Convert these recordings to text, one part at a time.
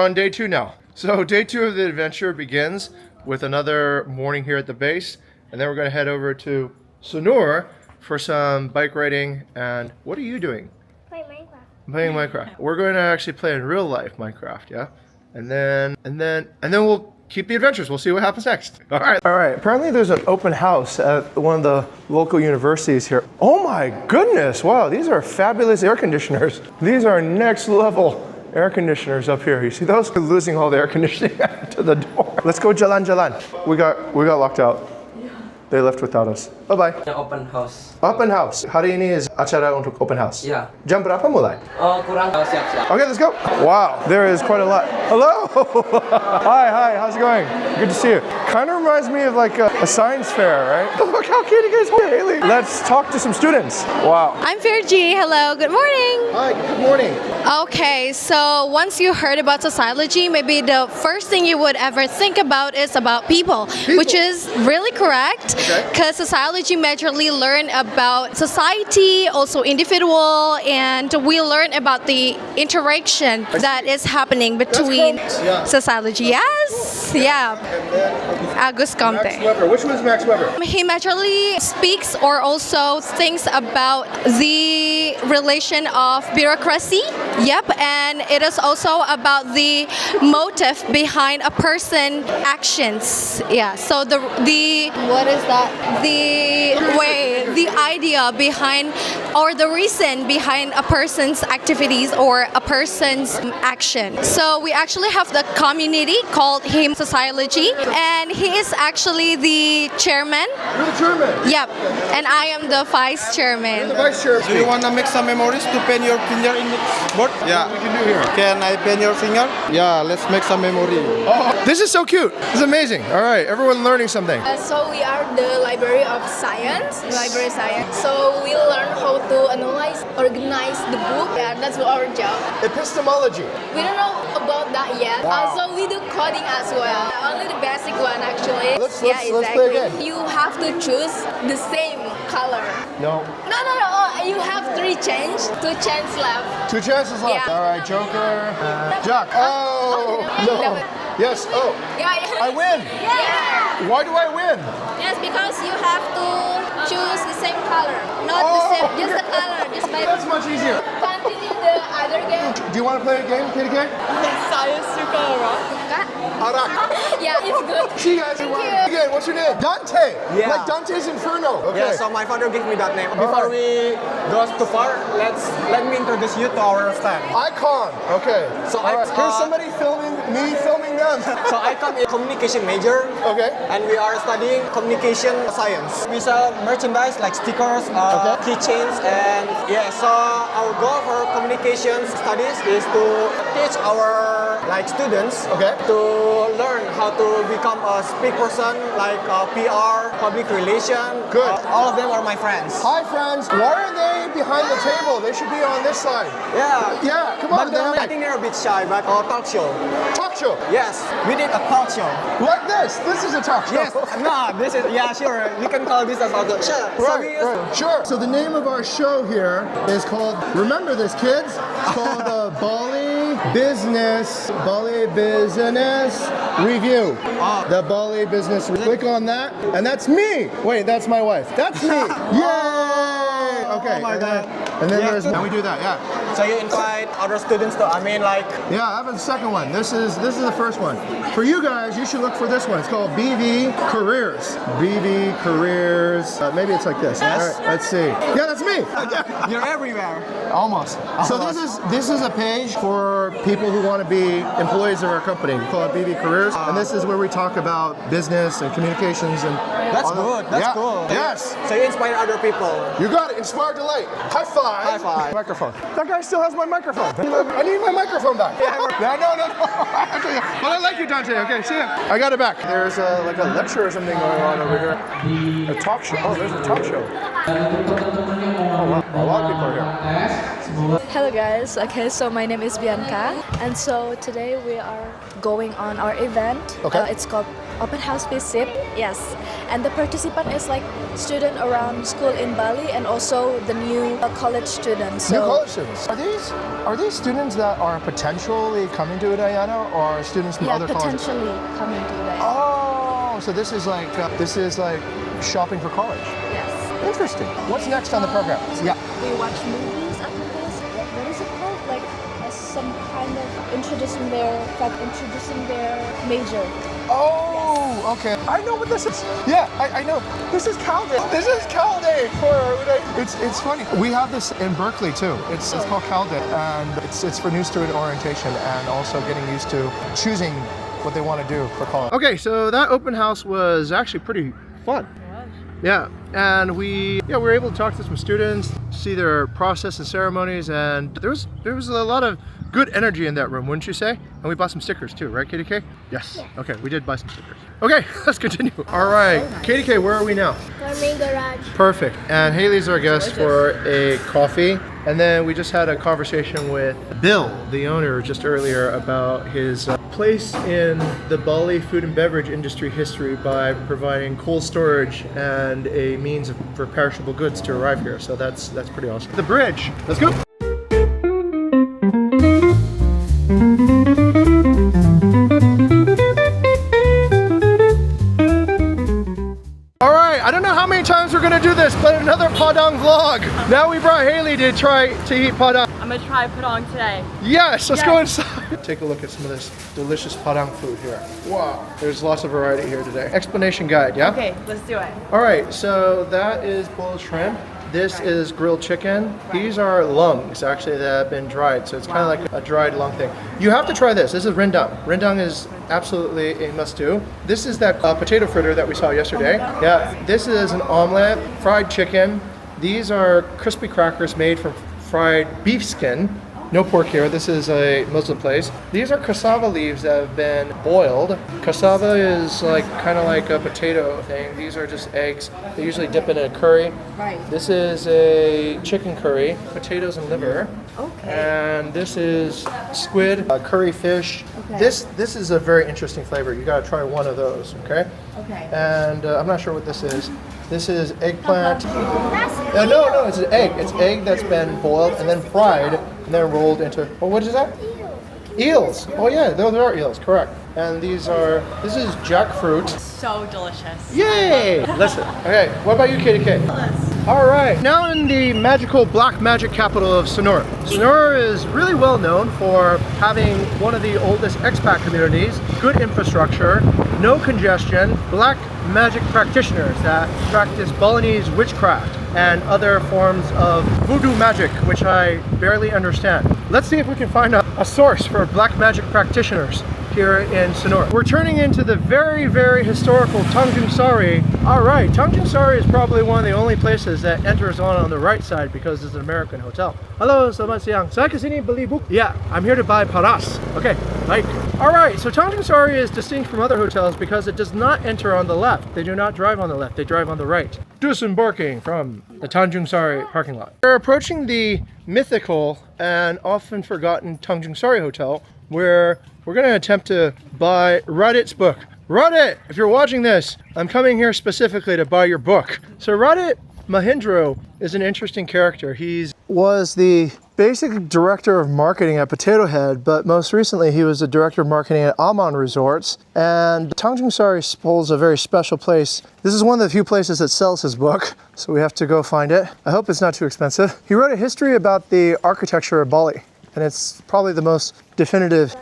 on day 2 now. So day 2 of the adventure begins with another morning here at the base, and then we're going to head over to Sanur for some bike riding. And what are you doing? Playing Minecraft. We're going to actually play in real life Minecraft, yeah? And then we'll keep the adventures. We'll see what happens next. All right. Apparently there's an open house at one of the local universities here. Oh my goodness. Wow, these are fabulous air conditioners. These are next level air conditioners up here. You see those? We're losing all the air conditioning to the door. Let's go jalan. We got locked out. They left without us. Bye-bye. Open house. Open house. Hari ini is acara untuk open house. Yeah. Jam berapa mulai? Kurang siap-siap. Okay, let's go. Wow, there is quite a lot. Hello. Hi. How's it going? Good to see you. Kind of reminds me of like a science fair, right? Look how cute you guys are, Haley. Let's talk to some students. Wow. I'm Virgie. Hello. Good morning. Hi. Good morning. Okay, so once you heard about sociology, maybe the first thing you would ever think about is about people. Which is really correct. Because sociology majorly learn about society, also individual, and we learn about the interaction that is happening between sociology. Yes, yeah. Agus Comte. Max Weber. Which one is Max Weber? He majorly speaks or also thinks about the relation of bureaucracy. Yep, and it is also about the motive behind a person actions. Yeah, so the what is that? The way, the idea behind or the reason behind a person's activities or a person's action. So we actually have the community called him Sociology, and he is actually the chairman. You're the chairman? Yep, and I am the vice chairman. You're the vice chairman. Do you want to make some memories to pen your finger in the board? Yeah. What we can do here. Can I pen your finger? Yeah, let's make some memory. Oh, this is so cute. This is amazing. All right, everyone learning something. So we are the Library of Science. So we learn how to analyze, organize the book. Yeah, that's our job. Epistemology. We don't know about that yet. Wow. So we do coding as well. Only the basic one actually. Let's play again. You have to choose the same color. No. No. You have 3 chances. 2 chances left. 2 chances left. Yeah. All right, Joker. Jack. Oh, no. Yes. Oh. Yeah. I win. Yeah. Why do I win? Yes, because you have to choose the same color. Not the same, just the color. Just by That's much easier. continue the other game. Do you want to play a game, KDK? Science Arak. Yeah, it's good. See you guys. Again, what's your name? Dante. Yeah. Like Dante's Inferno. Okay. Yeah, so my father gave me that name. Before we go too far, let me introduce you to our staff. Icon. Okay. So Here's somebody filming me, filming them. So Icon is communication major. Okay. And we are studying communication science. We sell merchandise like stickers, keychains, and so our goal for communication studies is to teach our students to learn how to become a speak person, like PR, public relation. Good. All of them are my friends. Hi, friends. Why are they behind the table? They should be on this side. Yeah. Come on, But I think they're a bit shy, but talk show. Talk show. Yes, we did a talk show. Like this. This is a talk show. Yes, no, this is, sure. You can call this as a talk show. Right. Sure. So the name of our show here is called, remember this, kids? It's called Bali Business Review. The Bali Business. Click on that, and that's me. Wait, that's my wife. That's me. Yay! Okay. Oh my God. And then and we do that. Yeah. So you invite other students to, Yeah, I have a second one. This is the first one. For you guys, you should look for this one. It's called BV Careers. BV Careers. Maybe it's like this. Yes. All right, let's see. Yeah, that's me. You're everywhere. Almost. So this is a page for people who want to be employees of our company. We call it BV Careers, and this is where we talk about business and communications and. That's good. That's cool. Yes. So you inspire other people. You got it. Inspire delight. High five. High five. Microphone. That guy still has my microphone. I need my microphone back. No. But I like you, Dante. Okay, see ya. I got it back. There's like a lecture or something going on over here. A talk show. Oh, there's a talk show. Oh, wow. A lot of people are here. Hello guys, okay, so my name is Bianca, and so today we are going on our event. Okay. It's called open house visit. Yes, and the participant is like student around school in Bali and also the new college students. New college students. Are these students that are potentially coming to Udayana or students from yeah, other colleges? potentially coming to that. Oh, so this is like shopping for college. Yes. Interesting. What's next on the program? Yeah. We watch movies after this. What is it called? Like some kind of introducing their major. Oh, okay. I know what this is. Yeah, I know. This is Cal Day. This is Cal Day for It's funny. We have this in Berkeley too. It's called Cal Day, and it's for new student orientation and also getting used to choosing what they want to do for college. Okay, so that open house was actually pretty fun. Yeah, and we were able to talk to some students, see their process and ceremonies, and there was a lot of good energy in that room, wouldn't you say? And we bought some stickers too, right, KDK? Yes. Yeah. Okay, we did buy some stickers. Okay, let's continue. All right, KDK, where are we now? Our main garage. Perfect. And Haley's our guest for a coffee. And then we just had a conversation with Bill, the owner, just earlier about his place in the Bali food and beverage industry history by providing cold storage and a means for perishable goods to arrive here. So that's pretty awesome. The bridge. Let's go. I don't know how many times we're gonna do this, but another Padang vlog. Now we brought Haley to try to eat Padang. I'm gonna try Padang today. Yes, let's go inside. Take a look at some of this delicious Padang food here. Wow, there's lots of variety here today. Explanation guide, yeah? Okay, let's do it. All right, so that is boiled shrimp. This is grilled chicken. These are lungs, actually, that have been dried. So it's kind of like a dried lung thing. You have to try this. This is rendang. Rendang is absolutely a must-do. This is that potato fritter that we saw yesterday. Yeah, this is an omelet, fried chicken. These are crispy crackers made from fried beef skin. No pork here. This is a Muslim place. These are cassava leaves that have been boiled. Cassava is like kind of like a potato thing. These are just eggs. They usually dip in a curry. Right. This is a chicken curry, potatoes and liver. Okay. And this is squid, curry fish. Okay. This is a very interesting flavor. You gotta try one of those, okay? Okay. And I'm not sure what this is. This is eggplant. No, it's an egg. It's egg that's been boiled and then fried and then rolled into, what is that? Eels. Oh yeah, those are eels, correct. And this is jackfruit. So delicious. Yay! Listen. Okay, what about you, Katie K? All right, now in the magical black magic capital of Sanur. Sanur is really well known for having one of the oldest expat communities, good infrastructure, no congestion, black magic practitioners that practice Balinese witchcraft and other forms of voodoo magic, which I barely understand. Let's see if we can find a source for black magic practitioners here in Sanur. We're turning into the very, very historical Tandjung Sari. All right, Tandjung Sari is probably one of the only places that enters on the right side because it's an American hotel. Hello, selamat siang. Saya kesini beli buku. Yeah, I'm here to buy paras. Okay, like. All right, so Tandjung Sari is distinct from other hotels because it does not enter on the left. They do not drive on the left, they drive on the right. Disembarking from the Tandjung Sari parking lot. We're approaching the mythical and often forgotten Tandjung Sari Hotel, where we're going to attempt to buy Radit's book. Radit, if you're watching this, I'm coming here specifically to buy your book. So Radit Mahendra is an interesting character. He was the basic director of marketing at Potato Head, but most recently he was the director of marketing at Aman Resorts. And Tandjung Sari holds a very special place. This is one of the few places that sells his book, so we have to go find it. I hope it's not too expensive. He wrote a history about the architecture of Bali, and it's probably the most definitive.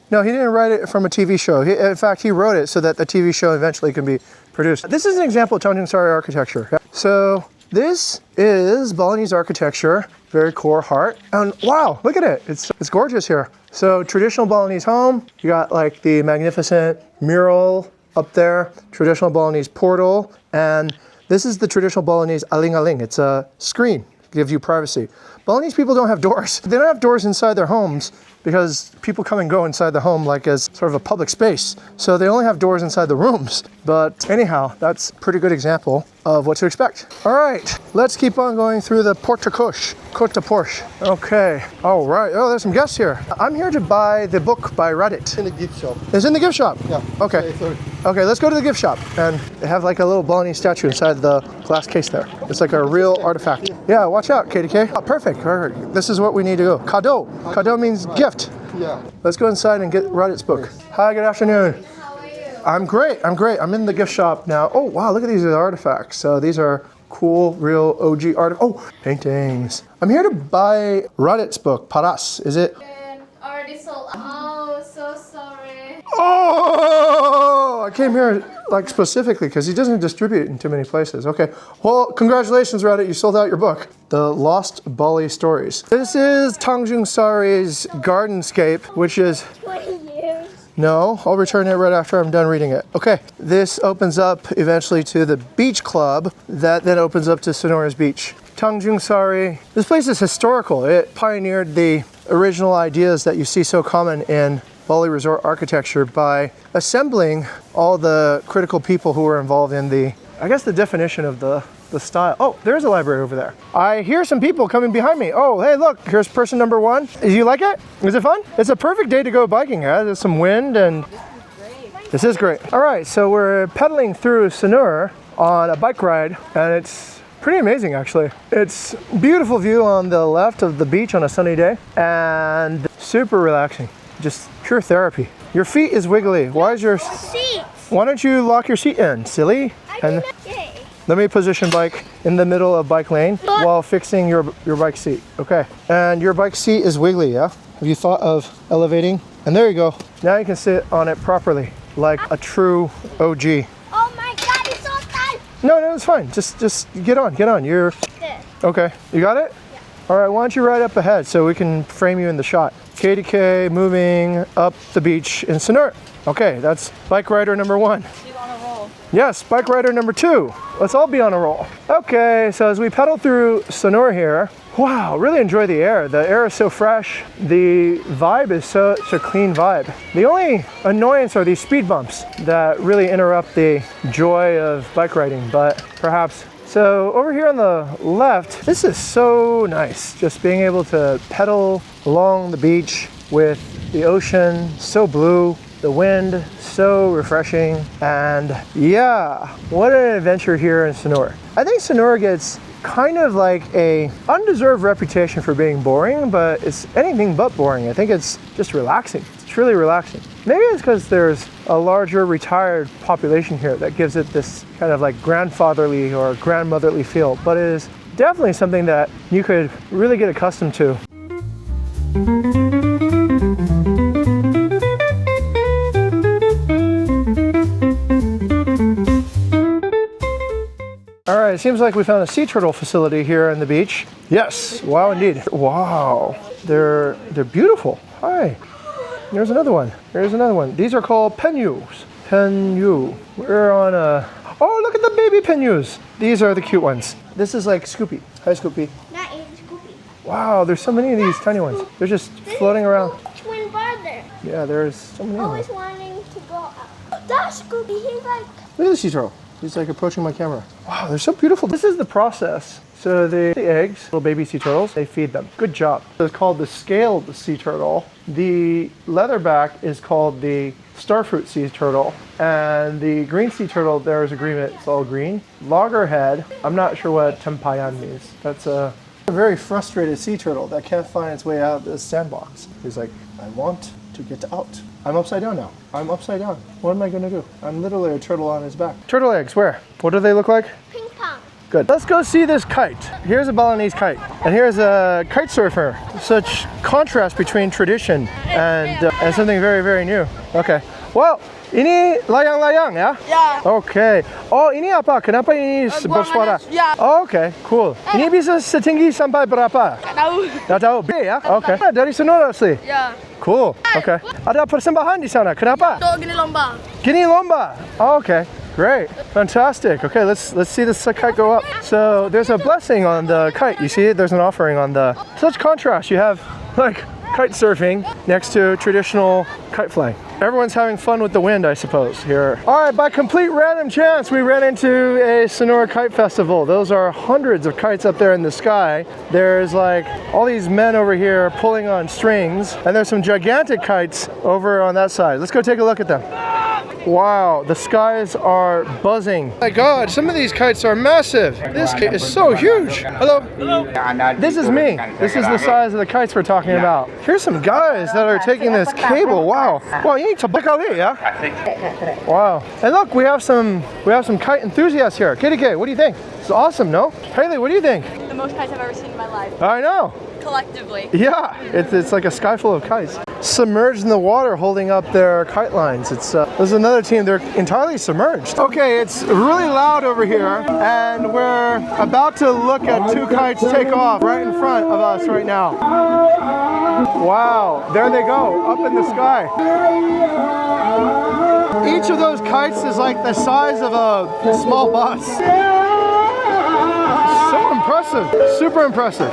No, he didn't write it from a TV show. In fact, he wrote it so that the TV show eventually can be produced. This is an example of Tandjung Sari architecture. So this is Balinese architecture, very core heart. And wow, look at it. It's gorgeous here. So traditional Balinese home. You got like the magnificent mural up there, traditional Balinese portal. And this is the traditional Balinese aling-aling. It's a screen, gives you privacy. Balinese people don't have doors. They don't have doors inside their homes because people come and go inside the home like as sort of a public space. So they only have doors inside the rooms. But anyhow, that's a pretty good example of what to expect. All right, let's keep on going through the Côte de Porsche. Okay, all right. Oh, there's some guests here. I'm here to buy the book by Reddit. In the gift shop. It's in the gift shop? Yeah. Okay. Sorry. Okay, let's go to the gift shop. And they have like a little Balinese statue inside the glass case there. It's like a real artifact. Yeah, watch out, KDK. Oh, perfect. This is what we need to go. Kado. Kado means gift. Yeah. Let's go inside and get Reddit's book. Hi, good afternoon. How are you? I'm great. I'm in the gift shop now. Oh, wow, look at these artifacts. So these are cool, real OG paintings. I'm here to buy Reddit's book, Paras. Is it? Already sold. Oh, so sorry. Oh, I came here like specifically because he doesn't distribute it in too many places. Okay, well, congratulations, Reddit. You sold out your book, The Lost Bali Stories. This is Tandjung Sari's Gardenscape, which is 20 years. No, I'll return it right after I'm done reading it. Okay, this opens up eventually to the beach club that then opens up to Sanur's beach. Tandjung Sari. This place is historical. It pioneered the original ideas that you see so common in Bali resort architecture by assembling all the critical people who were involved in the definition of the style. Oh, there's a library over there. I hear some people coming behind me. Oh, hey, look, here's person number 1. Do you like it? Is it fun? It's a perfect day to go biking. There's some wind and this is great. All right, so we're pedaling through Sanur on a bike ride and it's pretty amazing actually. It's beautiful view on the left of the beach on a sunny day and super relaxing. Just pure therapy. Your feet is wiggly. Why is your Seats. Why don't you lock your seat in, silly? And let me position bike in the middle of bike lane while fixing your bike seat. Okay. And your bike seat is wiggly, yeah? Have you thought of elevating? And there you go. Now you can sit on it properly, like a true OG. Oh my God, it's so tight. No, it's fine. Just get on. You're okay. You got it? Yeah. All right. Why don't you ride up ahead so we can frame you in the shot? KDK moving up the beach in Sanur. Okay, that's bike rider number 1. She's on a roll. Yes, bike rider number 2. Let's all be on a roll. Okay, so as we pedal through Sanur here, wow, really enjoy the air. The air is so fresh. The vibe is such a clean vibe. The only annoyance are these speed bumps that really interrupt the joy of bike riding, but perhaps. So over here on the left, this is so nice. Just being able to pedal along the beach with the ocean so blue, the wind so refreshing, and yeah, what an adventure here in Sanur. I think Sanur gets kind of like a undeserved reputation for being boring, but it's anything but boring. I think it's just relaxing. It's really relaxing. Maybe it's because there's a larger retired population here that gives it this kind of like grandfatherly or grandmotherly feel, but it is definitely something that you could really get accustomed to. All right, it seems like we found a sea turtle facility here on the beach. Yes, wow indeed. Wow, they're beautiful. Hi, there's another one. These are called penyus. We're on a, oh, look at the baby penyus. These are the cute ones. This is like Scoopy. Hi, Scoopy. That is Scoopy. Wow, there's so many of these tiny ones. They're just floating around. Twin brother. Yeah, there's so many of Always them. wanting to go out. That's Scoopy. He's like. Look at the sea turtle. He's like approaching my camera. Wow, they're so beautiful. This is the process. So the eggs, little baby sea turtles, they feed them. Good job. It's called the scaled sea turtle. The leatherback is called the starfruit sea turtle. And the green sea turtle, there's agreement, it's all green. Loggerhead, I'm not sure what tempayan means. That's a very frustrated sea turtle that can't find its way out of the sandbox. He's like, I want to get out. I'm upside down now. I'm upside down. What am I gonna do? I'm literally a turtle on his back. Turtle eggs, where? What do they look like? Ping pong. Good. Let's go see this kite. Here's a Balinese kite. And here's a kite surfer. Such contrast between tradition and something very, very new. Okay. Well, ini layang-layang ya? Yeah. Okay. Oh, ini apa? Kenapa ini bersuara? Ya. Oh, okay, cool. Ini bisa setinggi sampai berapa? Tahu. Nggak tahu. B ya? Okay. Dari Sanur asli? Ya. Cool. Okay. Ada persembahan di sana. Kenapa? Tuh gini lomba. Gini lomba. Oh, okay. Great. Fantastic. Okay, let's see this kite go up. So there's a blessing on the kite. You see it? There's an offering on the. Such contrast. You have like kite surfing next to traditional kite flying. Everyone's having fun with the wind, I suppose, here. All right, by complete random chance, we ran into a Sanur kite festival. Those are hundreds of kites up there in the sky. There's like all these men over here pulling on strings, and there's some gigantic kites over on that side. Let's go take a look at them. Wow, the skies are buzzing. My God, some of these kites are massive. This kite is so huge. Hello. Hello. This is me. This is the size of the kites we're talking about. Here's some guys that are taking this cable. Wow. Wow, you need to back out here, yeah? Wow. And look, we have some kite enthusiasts here. KDK, what do you think? It's awesome, no? Haley, what do you think? The most kites I've ever seen in my life. I know. Collectively. Yeah, it's like a sky full of kites. Submerged in the water holding up their kite lines. There's another team, they're entirely submerged. Okay, it's really loud over here, and we're about to look at two kites take off right in front of us right now. Wow, there they go, up in the sky. Each of those kites is like the size of a small bus. So impressive, super impressive.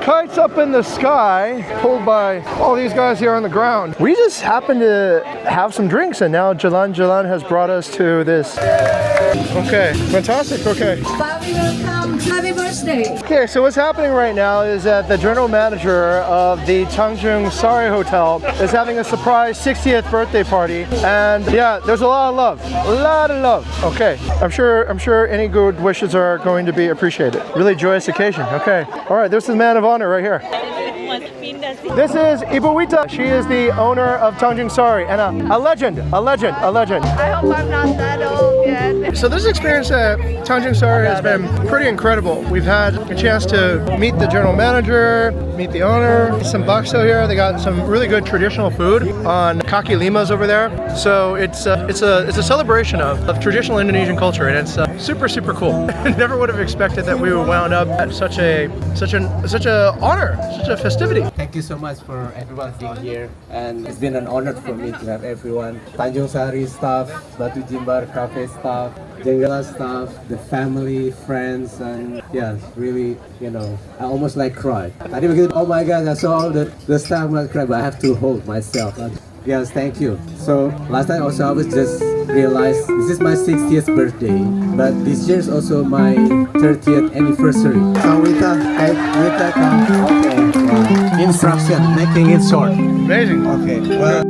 Kites up in the sky, pulled by all these guys here on the ground. We just happened to have some drinks, and now Jalan has brought us to this. Okay, fantastic, okay. Bobby, welcome. Happy birthday. Okay, so what's happening right now is that the general manager of the Tandjung Sari Hotel is having a surprise 60th birthday party, and yeah, there's a lot of love, Okay, I'm sure any good wishes are going to be appreciated. Really joyous occasion. Okay, all right, this is man of honor right here. This is Ibu Wita. She is the owner of Tandjung Sari and a legend. I hope I'm not that old yet. So this experience at Tandjung Sari has been pretty incredible. We've had a chance to meet the general manager, meet the owner, some bakso here. They got some really good traditional food on kaki limas over there. So it's a celebration of traditional Indonesian culture, and it's super cool. Never would have expected that we would wound up at such a honor, such a festivity. Thank you so much for everyone being here, and it's been an honor for me to have everyone. Tanjung Sari staff, Batu Jimbar Cafe staff, Jenggala staff, the family, friends, and yeah, really, I almost like cried. I didn't get, oh my God, I saw all the staff like cry, but I have to hold myself. Yes, thank you. So last time also I was just realized this is my 60th birthday, but this year is also my 30th anniversary. So with that, okay. Instruction, making it short. Amazing. Okay. Well.